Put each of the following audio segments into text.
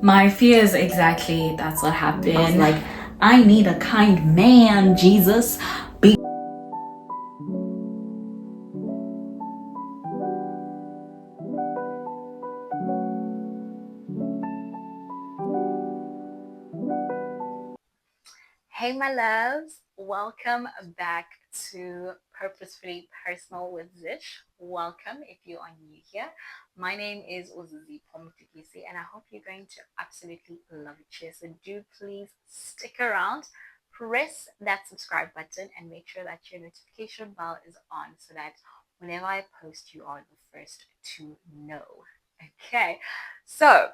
My fears exactly. That's what happened. Like, I need a kind man, Jesus. Be- Hey, my loves, welcome back to Purposefully Personal with Zish. Welcome if you are new here. My name is Uzizi Pomutikisi, and I hope you're going to absolutely love it here. So, do please stick around, press that subscribe button, and make sure that your notification bell is on so that whenever I post, you are the first to know. Okay, so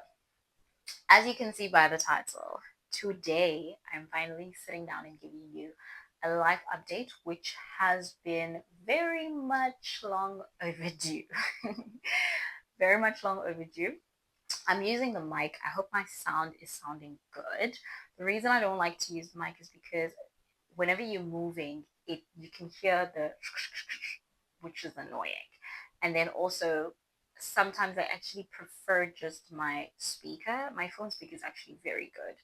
as you can see by the title, today I'm finally sitting down and giving you a life update, which has been very much long overdue. Very much long overdue. I'm using the mic. I hope my sound is sounding good. The reason I don't like to use the mic is because whenever you're moving, it you can hear the which is annoying. And then also sometimes I actually prefer just my speaker. My phone speaker is actually very good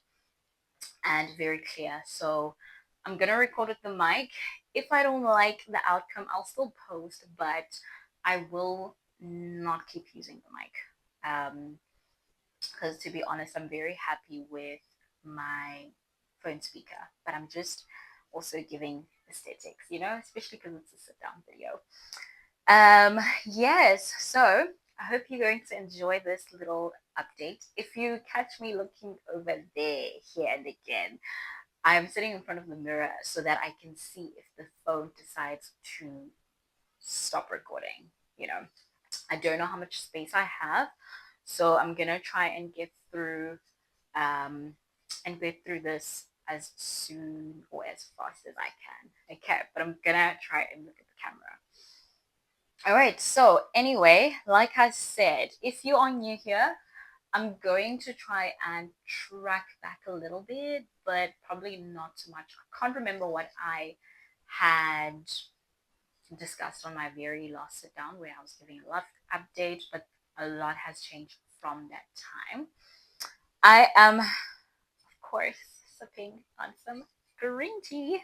and very clear. So I'm gonna record with the mic. If I don't like the outcome, I'll still post, but I will not keep using the mic. Because to be honest, I'm very happy with my phone speaker, but I'm just also giving aesthetics, especially because it's a sit down video. Yes, so I hope you're going to enjoy this little update. If you catch me looking over there, here and again, I'm sitting in front of the mirror so that I can see if the phone decides to stop recording. You know, I don't know how much space I have, so I'm gonna try and um, get through this as soon or as fast as I can. Okay, but I'm gonna try and look at the camera. All right, so anyway, like I said, if you are new here, I'm going to try and track back a little bit, but probably not too much. I can't remember what I had discussed on my very last sit down where I was giving a lot update, but a lot has changed from that time. I am, of course, sipping on some green tea.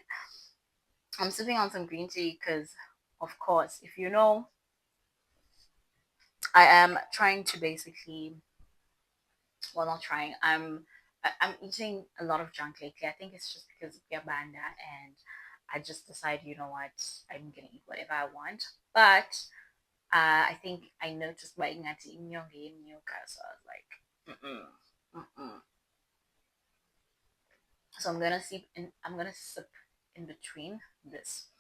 I'm sipping on some green tea because, of course, if you know, I am trying to basically, well, not trying. I'm eating a lot of junk lately. I think it's just because of Yabanda, and I just decided, you know what, I'm gonna eat whatever I want. But I think I noticed by ingati inyonge imyoka, so I was like, mm-mm. So I'm gonna sip in between this.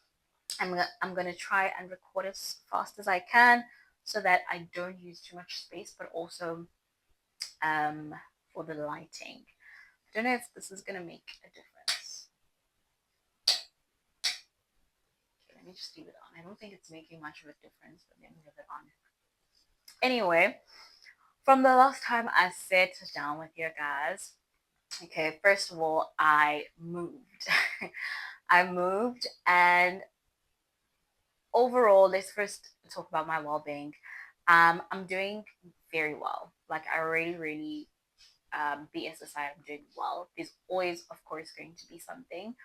I'm gonna try and record as fast as I can so that I don't use too much space, but also um for the lighting. I don't know if this is gonna make a difference. Okay, let me just leave it on. I don't think it's making much of a difference, but let me leave it on. Anyway, from the last time I sat down with you guys, okay, first of all, I moved. I moved, and overall, let's first talk about my well being. I'm doing very well. Like, I really, BS aside, I'm doing well. There's always, of course, going to be something.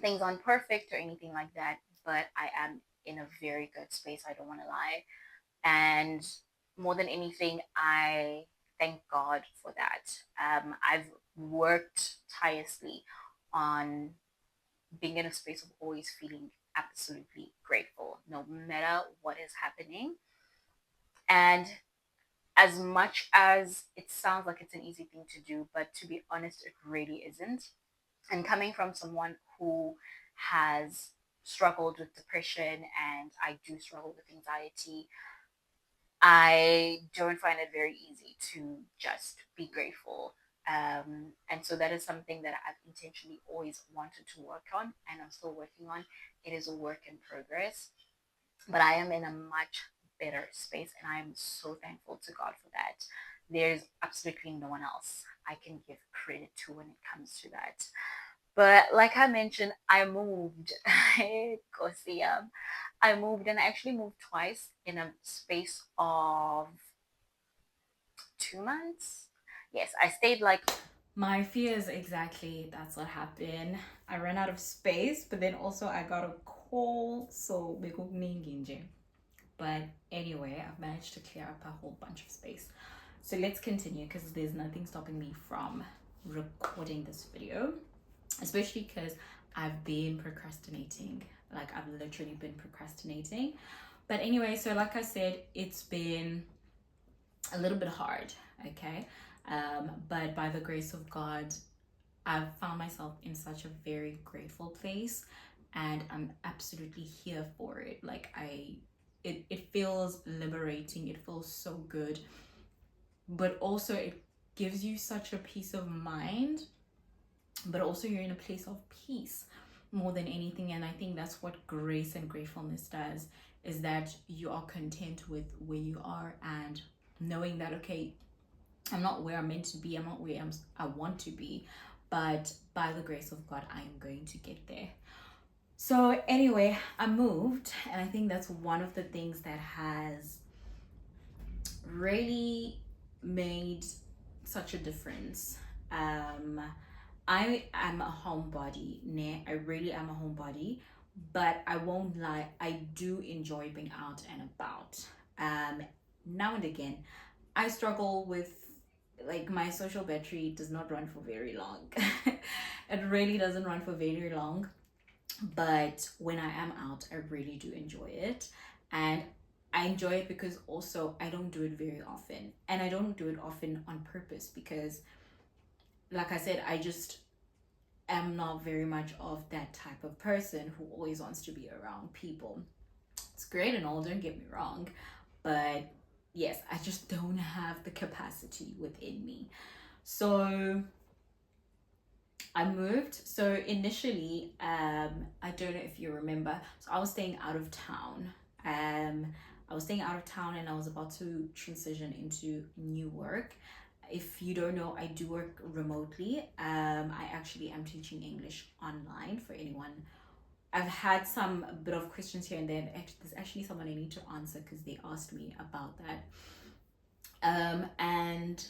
Things aren't perfect or anything like that, but I am in a very good space. I don't want to lie. And more than anything, I thank God for that. I've worked tirelessly on being in a space of always feeling absolutely grateful, no matter what is happening. And as much as it sounds like it's an easy thing to do, but to be honest, it really isn't. And coming from someone who has struggled with depression, and I do struggle with anxiety, I don't find it very easy to just be grateful. And so that is something that I've intentionally always wanted to work on, and I'm still working on. It is a work in progress, but I am in a much better space, and I am so thankful to God for that. There's absolutely no one else I can give credit to when it comes to that. But like I mentioned, I moved. Kosiam. I moved, and I actually moved twice in a space of 2 months. yes, I stayed like my fears, exactly. That's what happened. I ran out of space, but then also I got a call, so but anyway, I've managed to clear up a whole bunch of space. So let's continue because there's nothing stopping me from recording this video, especially because I've been procrastinating. Like, I've literally been procrastinating. But anyway, so like I said, it's been a little bit hard, okay? But by the grace of God, I've found myself in such a very grateful place, and I'm absolutely here for it. Like, it feels liberating. It feels so good, but also it gives you such a peace of mind, but also you're in a place of peace more than anything. And I think that's what grace and gratefulness does, is that you are content with where you are and knowing that, okay, I'm not where I'm meant to be, I'm not where I want to be, but by the grace of God, I am going to get there. So anyway, I moved, and I think that's one of the things that has really made such a difference. I am a homebody. I really am a homebody, but I won't lie, I do enjoy being out and about. Now and again, I struggle with, like, my social battery does not run for very long. It really doesn't run for very long. But when I am out, I really do enjoy it. And I enjoy it because also I don't do it very often. And I don't do it often on purpose because, like I said, I just am not very much of that type of person who always wants to be around people. It's great and all, don't get me wrong, but yes, I just don't have the capacity within me. So I moved. So initially, I don't know if you remember, so I was staying out of town. I was staying out of town and I was about to transition into new work. If you don't know, I do work remotely. I actually am teaching English online for anyone. I've had some bit of questions here and there. There's actually someone I need to answer because they asked me about that. And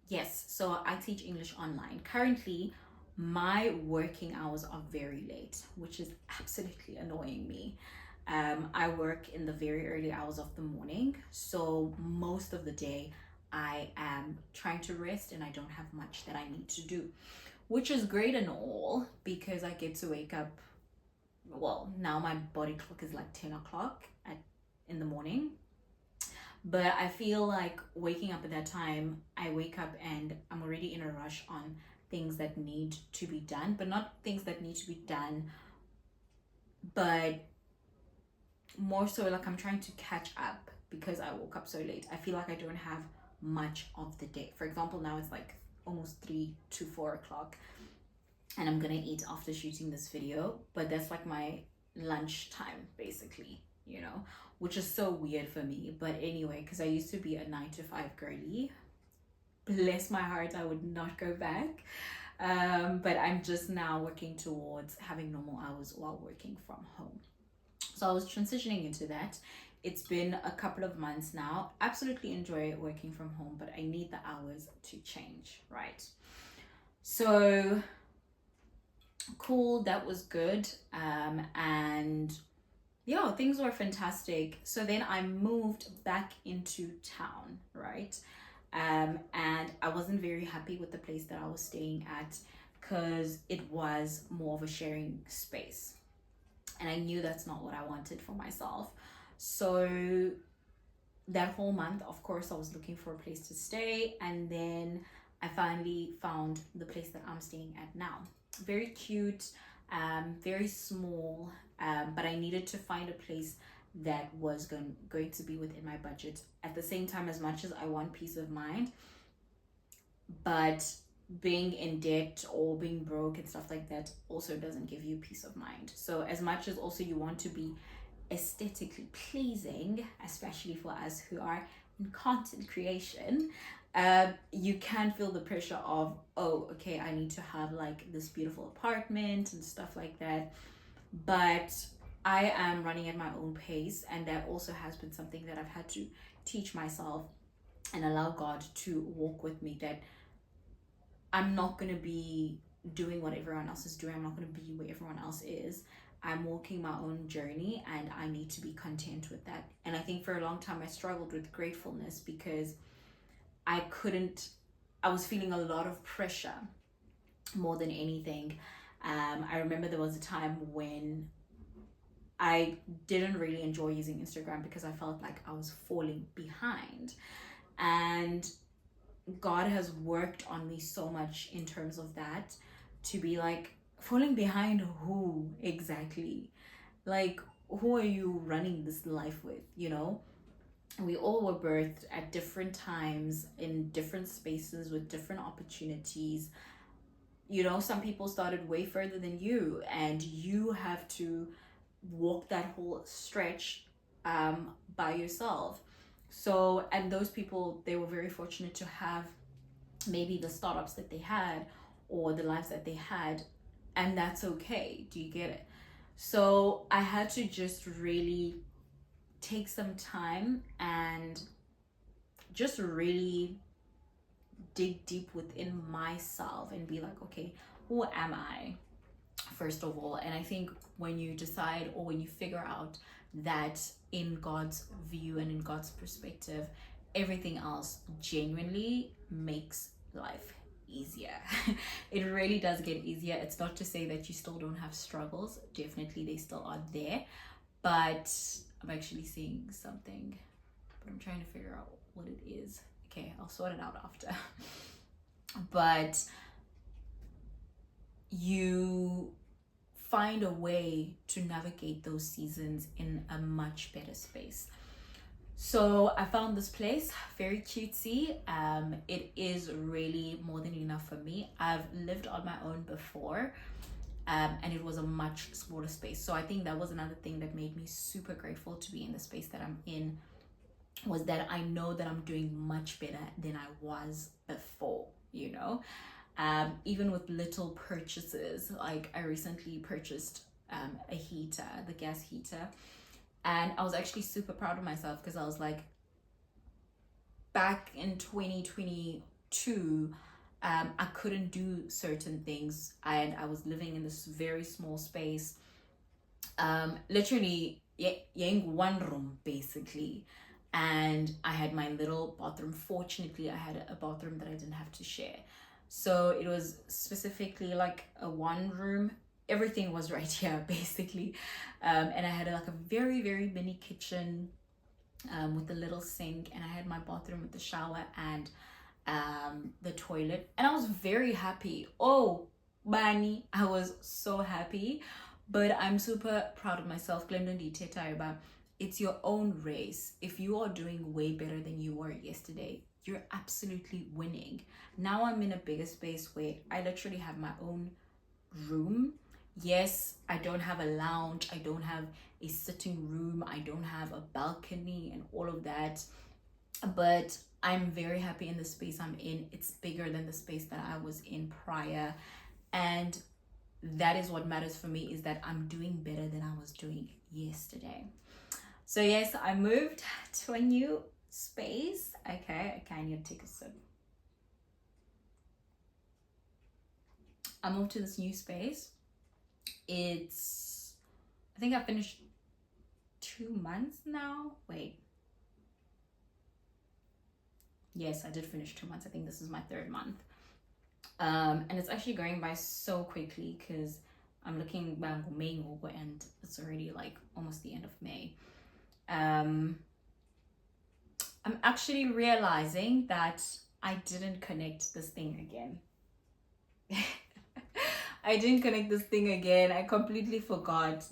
yes, so I teach English online. Currently, my working hours are very late, which is absolutely annoying me. I work in the very early hours of the morning, so most of the day I am trying to rest and I don't have much that I need to do, which is great and all because I get to wake up. Well, now my body clock is like 10 o'clock in the morning, but I feel like waking up at that time, I wake up and I'm already in a rush on things that need to be done, but not things that need to be done, but more so like I'm trying to catch up because I woke up so late. I feel like I don't have much of the day. For example, now it's like almost 3 to 4 o'clock and I'm gonna eat after shooting this video, but that's like my lunch time basically, you know, which is so weird for me. But anyway, because I used to be a 9 to 5 girly, bless my heart, I would not go back. But I'm just now working towards having normal hours while working from home. So I was transitioning into that. It's been a couple of months now. Absolutely enjoy working from home, but I need the hours to change, right? So cool, that was good. And yeah, things were fantastic. So then I moved back into town, right? And I wasn't very happy with the place that I was staying at because it was more of a sharing space. And I knew that's not what I wanted for myself. So that whole month, of course, I was looking for a place to stay. And then I finally found the place that I'm staying at now. Very cute, very small, but I needed to find a place that was going to be within my budget. At the same time, as much as I want peace of mind, but being in debt or being broke and stuff like that also doesn't give you peace of mind. So as much as also you want to be aesthetically pleasing, especially for us who are in content creation, you can feel the pressure of, oh, okay, I need to have like this beautiful apartment and stuff like that. But I am running at my own pace, and that also has been something that I've had to teach myself and allow God to walk with me, that I'm not going to be doing what everyone else is doing. I'm not going to be where everyone else is. I'm walking my own journey and I need to be content with that. And I think for a long time I struggled with gratefulness because I couldn't, I was feeling a lot of pressure more than anything. I remember there was a time when I didn't really enjoy using Instagram because I felt like I was falling behind. And God has worked on me so much in terms of that, to be like, falling behind who exactly? Like, who are you running this life with, you know? We all were birthed at different times in different spaces with different opportunities. You know, some people started way further than you, and you have to walk that whole stretch by yourself. So, and those people, they were very fortunate to have maybe the startups that they had or the lives that they had, and that's okay. Do you get it? So I had to just really take some time and just really dig deep within myself and be like, okay, who am I, first of all? And I think when you decide, or when you figure out that in God's view and in God's perspective, everything else genuinely makes life easier. It really does get easier. It's not to say that you still don't have struggles. Definitely they still are there. But I'm actually seeing something, but I'm trying to figure out what it is. Okay, I'll sort it out after. But you find a way to navigate those seasons in a much better space. So I found this place very cutesy. It is really more than enough for me. I've lived on my own before, and it was a much smaller space. So I think that was another thing that made me super grateful to be in the space that I'm in, was that I know that I'm doing much better than I was before, you know? Even with little purchases, like I recently purchased a heater, the gas heater, and I was actually super proud of myself because I was like, back in 2022, I couldn't do certain things, and I was living in this very small space, literally one room basically, and I had my little bathroom. Fortunately, I had a bathroom that I didn't have to share, so it was specifically like a one room. Everything was right here basically, and I had like a very very mini kitchen, with a little sink, and I had my bathroom with the shower and the toilet, and I was very happy. Oh, Bani, I was so happy. But I'm super proud of myself. Glendon Teta, it's your own race. If you are doing way better than you were yesterday, you're absolutely winning. Now I'm in a bigger space where I literally have my own room. Yes, I don't have a lounge, I don't have a sitting room, I don't have a balcony and all of that, but I'm very happy in the space I'm in. It's bigger than the space that I was in prior, and that is what matters for me, is that I'm doing better than I was doing yesterday. So yes, I moved to a new space. Okay, I need to take a sip. I moved to this new space. I think I finished 2 months now. Wait. Yes, I did finish 2 months. I think this is my third month. And it's actually going by so quickly because I'm looking back May and it's already like almost the end of May. I'm actually realizing that I didn't connect this thing again. I didn't connect this thing again. I completely forgot.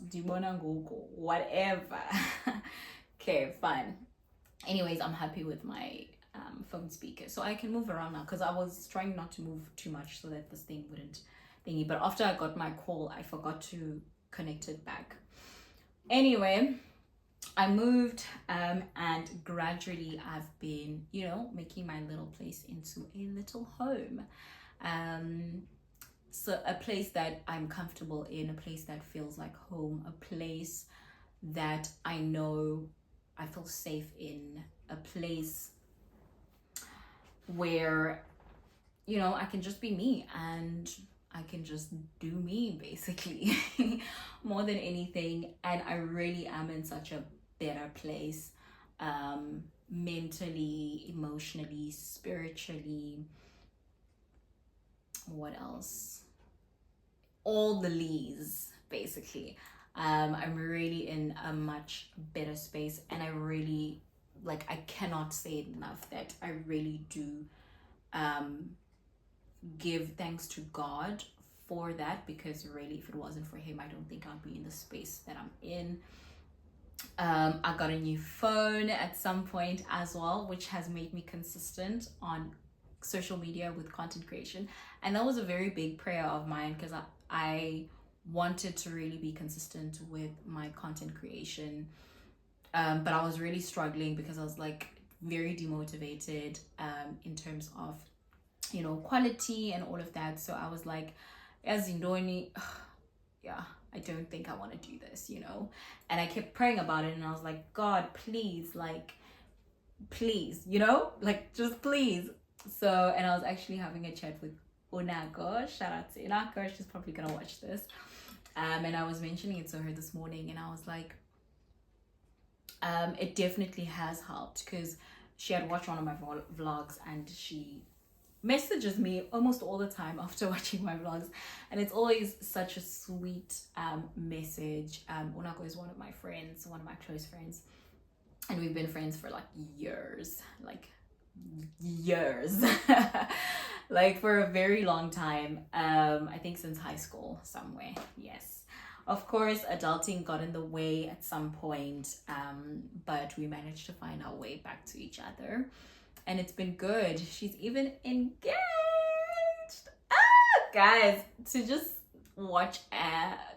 Whatever. Okay, fine. Anyways, I'm happy with my phone speaker, so I can move around now because I was trying not to move too much so that this thing wouldn't thingy. But after I got my call, I forgot to connect it back. Anyway, I moved, and gradually I've been, making my little place into a little home. So a place that I'm comfortable in, a place that feels like home, a place that I know I feel safe in, a place where you know, I can just be me and I can just do me basically more than anything. And I really am in such a better place, mentally, emotionally, spiritually. What else? All the lees basically. I'm really in a much better space, and I really, like, I cannot say enough that I really do um give thanks to God for that, because really, if it wasn't for him, I don't think I'd be in the space that I'm in. I got a new phone at some point as well, which has made me consistent on social media with content creation. And that was a very big prayer of mine, because I wanted to really be consistent with my content creation. But I was really struggling because I was like very demotivated in terms of, you know, quality and all of that. So I was like, as Indoni, yeah, I don't think I want to do this, you know. And I kept praying about it, and I was like, God, please, like, please, you know, like, just please. So, and I was actually having a chat with Unako. Shout out to Unako, she's probably gonna watch this. And I was mentioning it to her this morning, and I was like, it definitely has helped, because she had watched one of my vlogs, and she messages me almost all the time after watching my vlogs, and it's always such a sweet message. Unako is one of my friends, one of my close friends, and we've been friends for like years, like for a very long time. I think since high school somewhere. Yes, of course adulting got in the way at some point, but we managed to find our way back to each other, and it's been good. She's even engaged. Guys, to just watch,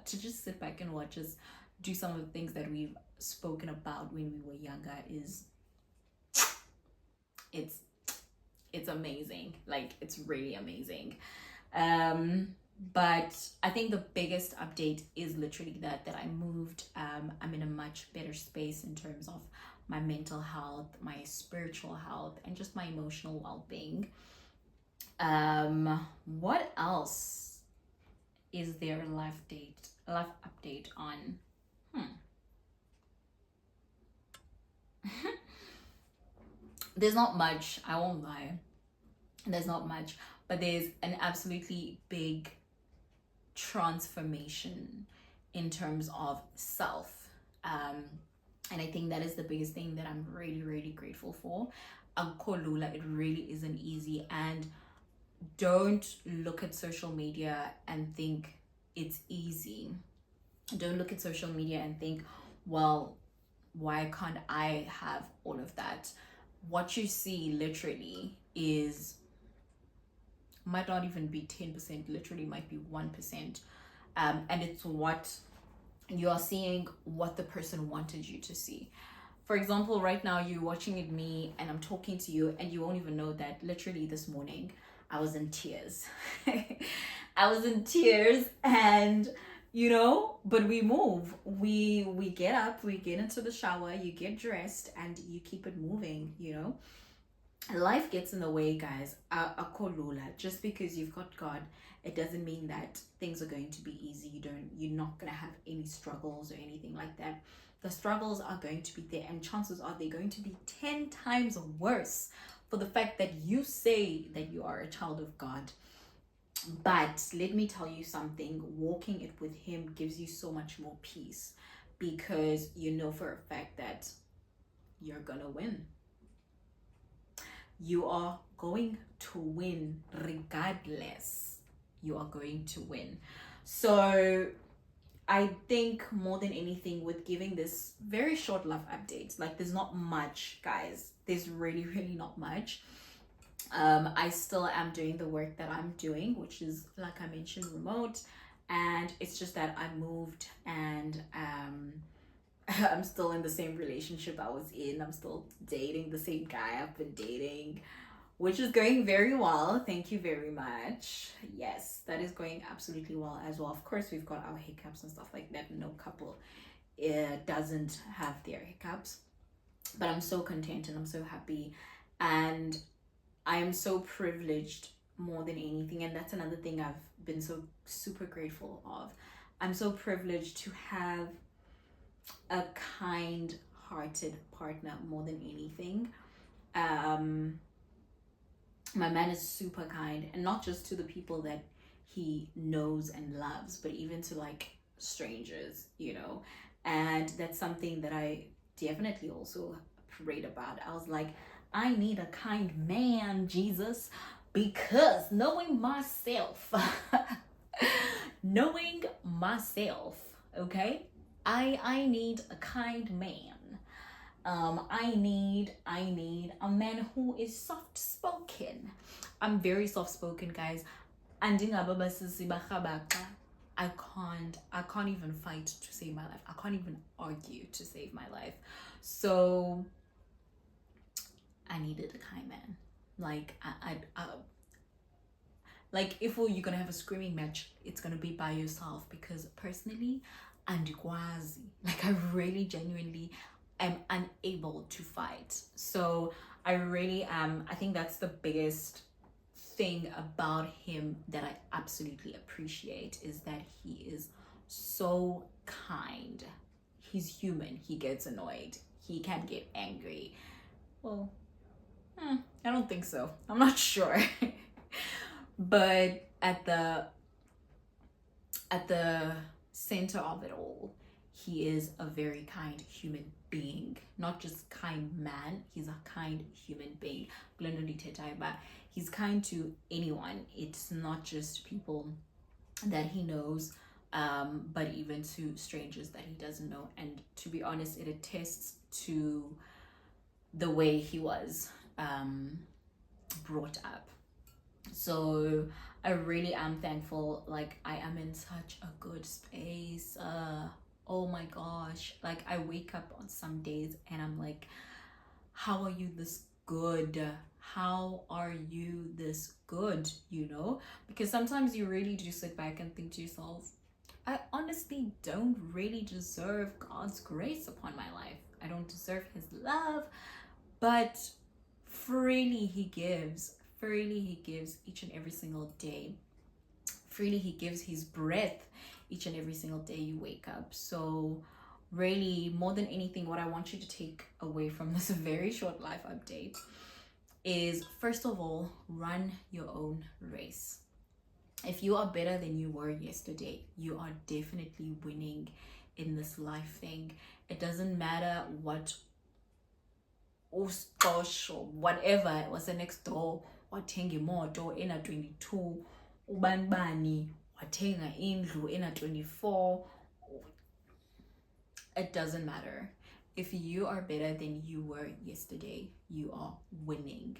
to just sit back and watch us do some of the things that we've spoken about when we were younger is, it's amazing. Like, it's really amazing. But I think the biggest update is literally that I moved. I'm in a much better space in terms of my mental health, my spiritual health, and just my emotional well-being. What else is there a life update on? There's not much, I won't lie. There's not much, but there's an absolutely big transformation in terms of self. And I think that is the biggest thing that I'm really, really grateful for. Akolula, it really isn't easy. And don't look at social media and think it's easy. Don't look at social media and think, well, why can't I have all of that? What you see literally is, might not even be 10%, literally might be 1%. And it's what you are seeing, what the person wanted you to see. For example, right now you're watching it me and I'm talking to you, and you won't even know that literally this morning I was in tears. I was in tears, and you know, but we move. We get up, we get into the shower, you get dressed, and you keep it moving, you know. Life gets in the way, guys. Akolula. Just because you've got God, it doesn't mean that things are going to be easy. You're not gonna have any struggles or anything like that. The struggles are going to be there, and chances are they're going to be 10 times worse for the fact that you say that you are a child of God. But let me tell you something, walking it with him gives you so much more peace, because you know for a fact that you're gonna win. You are going to win regardless. You are going to win. So I think more than anything, with giving this very short love update, like, there's not much, guys. There's really, really not much. I still am doing the work that I'm doing, which is, like I mentioned, remote. And it's just that I moved, and I'm still in the same relationship I was in. I'm still dating the same guy I've been dating, which is going very well. Thank you very much. Yes, that is going absolutely well as well. Of course, we've got our hiccups and stuff like that. No couple doesn't have their hiccups, but I'm so content and I'm so happy, and I am so privileged more than anything, and that's another thing I've been so super grateful of. I'm so privileged to have a kind hearted partner more than anything. My man is super kind, and not just to the people that he knows and loves, but even to like strangers, and that's something that I definitely also prayed about. I was like, I need a kind man, Jesus, because knowing myself, knowing myself, okay, I need a kind man. I need a man who is soft spoken. I'm very soft spoken, guys. I can't even fight to save my life. I can't even argue to save my life. So I needed a kind man. Like like if you're gonna have a screaming match, it's gonna be by yourself, because personally, andikwazi. Like I really genuinely am unable to fight. So I really am. I think that's the biggest thing about him that I absolutely appreciate, is that he is so kind. He's human. He gets annoyed. He can get angry. Well, I don't think so. I'm not sure. But at the center of it all, he is a very kind human being. Not just kind man, he's a kind human being. He's kind to anyone. It's not just people that he knows, but even to strangers that he doesn't know. And to be honest, it attests to the way he was brought up. So I really am thankful. Like I am in such a good space. Oh my gosh, like I wake up on some days and I'm like, how are you this good? How are you this good? Because sometimes you really do sit back and think to yourself, I honestly don't really deserve God's grace upon my life. I don't deserve his love, but freely he gives each and every single day. Freely he gives his breath each and every single day you wake up. So really, more than anything, what I want you to take away from this very short life update is, first of all, run your own race. If you are better than you were yesterday, you are definitely winning in this life thing. It doesn't matter what gosh or whatever was the next door, wathenga imoto ena 22, ubani wathenga indlu ena 24. It doesn't matter. If you are better than you were yesterday, you are winning.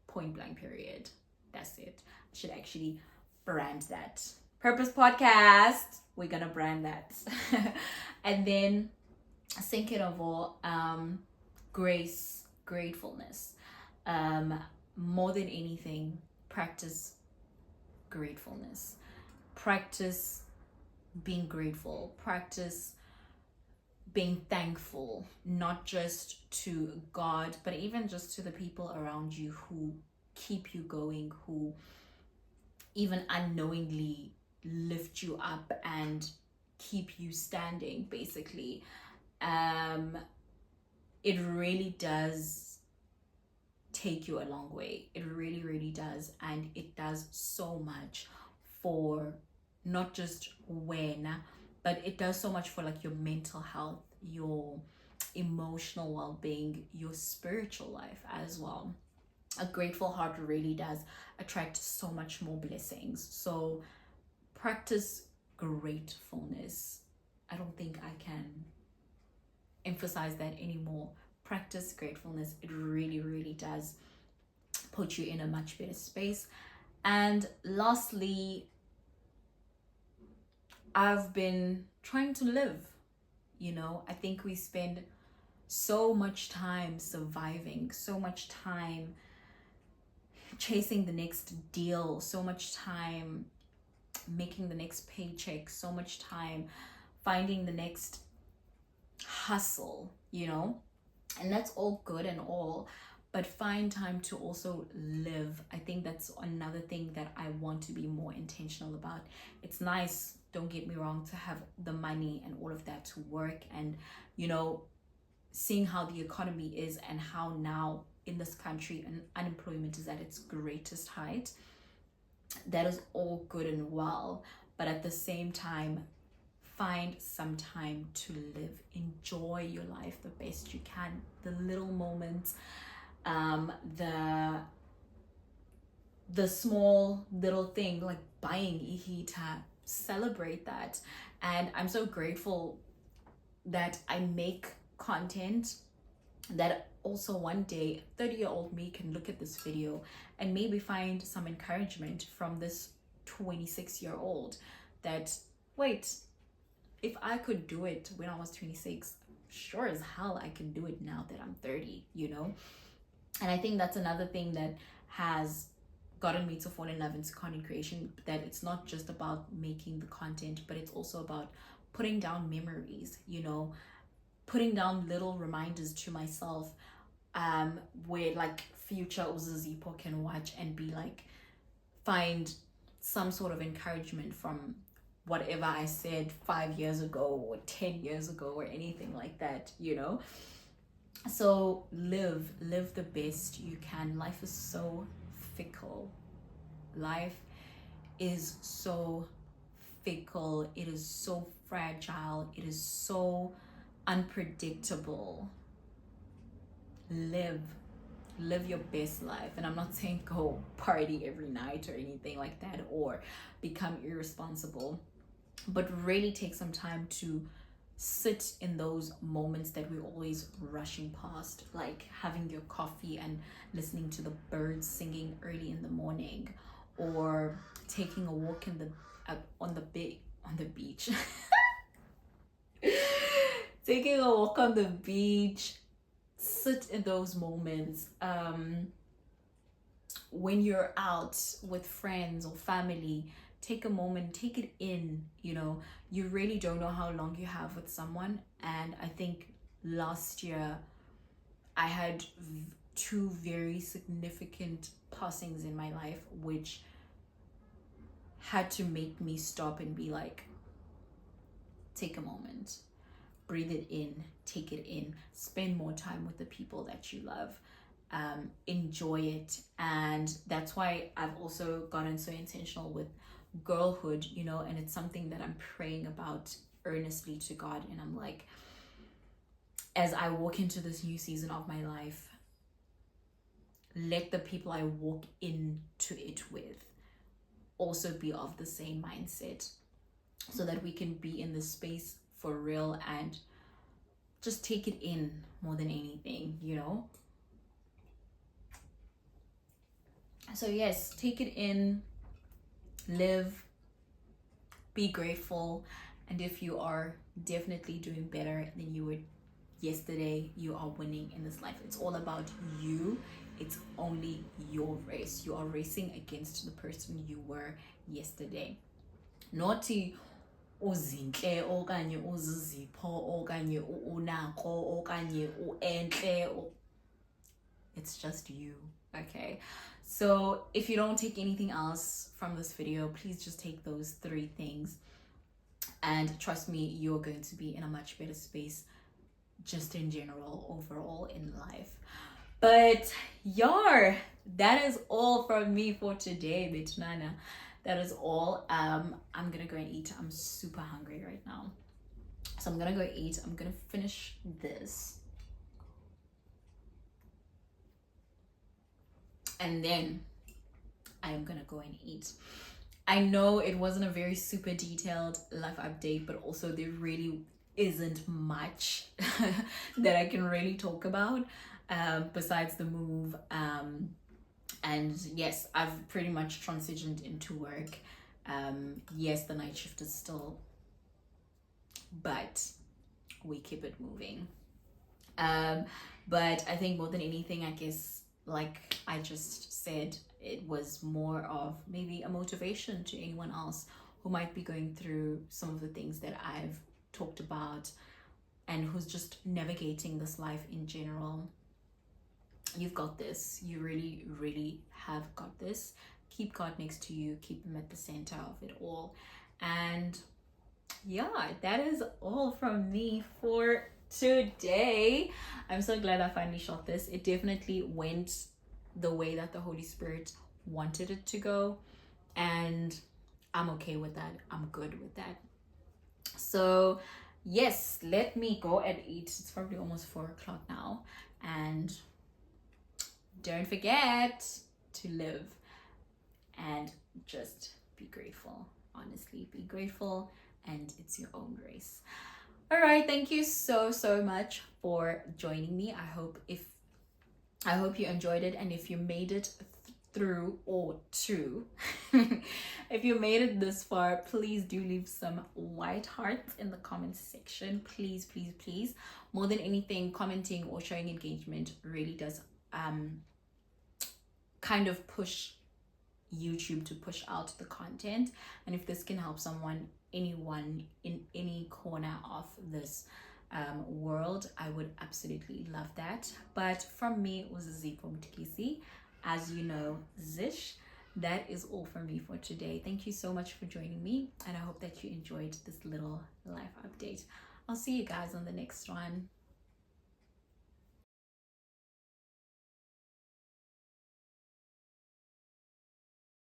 Point blank, period. That's it. I should actually brand that. Purpose Podcast. We're gonna brand that. And then second of all, grace, gratefulness. More than anything, practice gratefulness. Practice being grateful. Practice being thankful, not just to God, but even just to the people around you who keep you going, who even unknowingly lift you up and keep you standing, basically. It really does take you a long way. It really, really does. And it does so much for not just when, but it does so much for like your mental health, your emotional well-being, your spiritual life as well. A grateful heart really does attract so much more blessings. So practice gratefulness. I don't think I can emphasize that anymore. Practice gratefulness. It really, really does put you in a much better space. And lastly, I've been trying to live. I think we spend so much time surviving, so much time chasing the next deal, so much time making the next paycheck, so much time finding the next hustle, and that's all good and all, but find time to also live. I think that's another thing that I want to be more intentional about. It's nice, don't get me wrong, to have the money and all of that to work, and you know, seeing how the economy is and how now in this country and unemployment is at its greatest height. That is all good and well, but at the same time, find some time to live. Enjoy your life the best you can. The little moments, the small little thing like buying a heater, celebrate that. And I'm so grateful that I make content that also one day 30-year-old me can look at this video and maybe find some encouragement from this 26-year-old that, wait, if I could do it when I was 26, sure as hell I can do it now that I'm 30, you know? And I think that's another thing that has gotten me to fall in love into content creation, that it's not just about making the content, but it's also about putting down memories, you know, putting down little reminders to myself, where like future Uzizipo can watch and be like, find some sort of encouragement from whatever I said 5 years ago or 10 years ago or anything like that, you know? So live the best you can. Life is so fickle. Life is so fickle. It is so fragile. It is so unpredictable. Live your best life. And I'm not saying go party every night or anything like that or become irresponsible, but really take some time to sit in those moments that we're always rushing past, like having your coffee and listening to the birds singing early in the morning, or taking a walk in the on the beach taking a walk on the beach. Sit in those moments. When you're out with friends or family, take a moment, take it in. You know, you really don't know how long you have with someone. And I think last year I had two very significant passings in my life, which had to make me stop and be like, take a moment, breathe it in, take it in, spend more time with the people that you love, enjoy it. And that's why I've also gotten so intentional with girlhood, you know, and it's something that I'm praying about earnestly to God. And I'm like, as I walk into this new season of my life, let the people I walk into it with also be of the same mindset, so that we can be in this space for real and just take it in more than anything, you know? So yes, take it in, live, be grateful. And if you are definitely doing better than you were yesterday, you are winning in this life. It's all about you. It's only your race. You are racing against the person you were yesterday. Naughty uzinhle okanye uzizipho okanye unako okanye uenhle. It's just you, okay? So if you don't take anything else from this video, please just take those 3 things, and trust me, you're going to be in a much better space just in general, overall in life. But that is all from me for today, Bitnana. That is all. I'm gonna go and eat. I'm super hungry right now, so I'm gonna go eat. I'm gonna finish this, and then I'm gonna go and eat. I know it wasn't a very super detailed life update, but also there really isn't much that I can really talk about besides the move. And yes, I've pretty much transitioned into work. Yes, the night shift is still, but we keep it moving. But I think more than anything, I guess, like I just said, it was more of maybe a motivation to anyone else who might be going through some of the things that I've talked about, and who's just navigating this life in general. you've got this. You really, really have got this. Keep God next to you, keep him at the center of it all. And yeah, that is all from me for today. I'm so glad I finally shot this. It definitely went the way that the Holy Spirit wanted it to go, and I'm okay with that. I'm good with that. So yes, let me go and eat. It's probably almost 4 o'clock now, and don't forget to live and just be grateful. Honestly, be grateful, and it's your own grace. All right, thank you so much for joining me. I hope you enjoyed it, and if you made it through or to if you made it this far, please do leave some white hearts in the comments section. Please, please, please. More than anything, commenting or showing engagement really does kind of push YouTube to push out the content. And if this can help anyone in any corner of this world, I would absolutely love that. But from me, it was Zipho Mtikisi. As you know, Zish. That is all from me for today. Thank you so much for joining me, and I hope that you enjoyed this little life update. I'll see you guys on the next one.